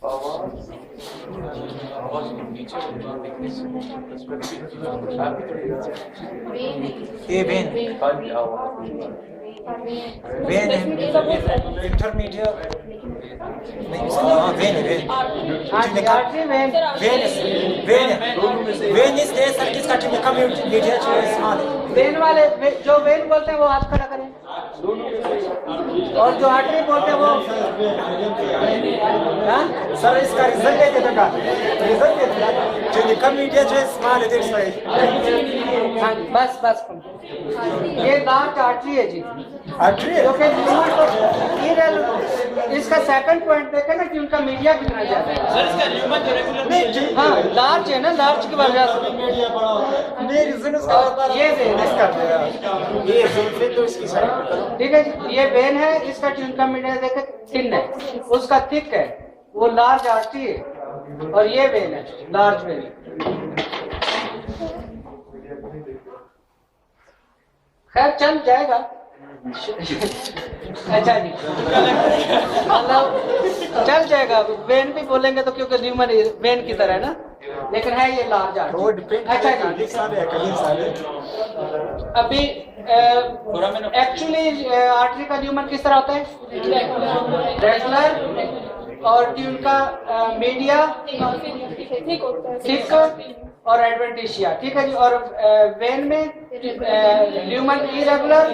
आवाज नीचे ये वेन वेन इंटरमीडिएट नहीं हाँ वेन वेन वेन वेन इस देश इसका मीडिया स्मॉल वेन वाले जो वेन बोलते हैं वो हाथ खड़ा करें और जो आर्टरी बोलते हैं वो सर इसका रिजल्ट दे देगा रिजल्ट दे देगा जो निकम मीडिया जो स्मॉल है देख सही बस बस ये लार्ज आर्टरी है जी आर्टरी जो कि इसका सेकंड पॉइंट देखें ना कि उनका मीडिया कितना ज्यादा है सर इसका न्यूमन जो रेगुलर नहीं हाँ लार्ज है ना लार्ज की वजह से मीडिया बड़ा नहीं रिजल्ट इसका ये वेन है इसका ये जुल्फे तो इसकी साइड पे करो ठीक है जी ये वेन है इसका ट्यून का मीडिया देखे थिन है उसका थिक है वो लार्ज आर्टरी है और ये वेन है लार्ज वेन खैर चल जाएगा अच्छा जी मतलब चल जाएगा वेन भी बोलेंगे तो क्योंकि न्यूमन वेन की तरह है ना लेकिन है ये लार्ज आर्टरी वो डिपेंड अच्छा जी अभी एक्चुअली आर्टरी का न्यूमन किस तरह होता है रेगुलर और ट्यून का मीडिया थिक और एडवेंटिशिया ठीक है जी और वेन में न्यूमन इरेगुलर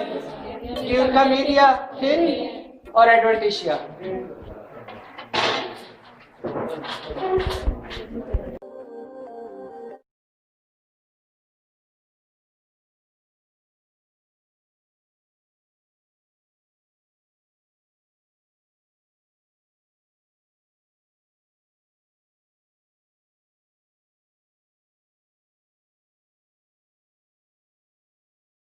ट्यून का मीडिया थिन और एडवेंटिशिया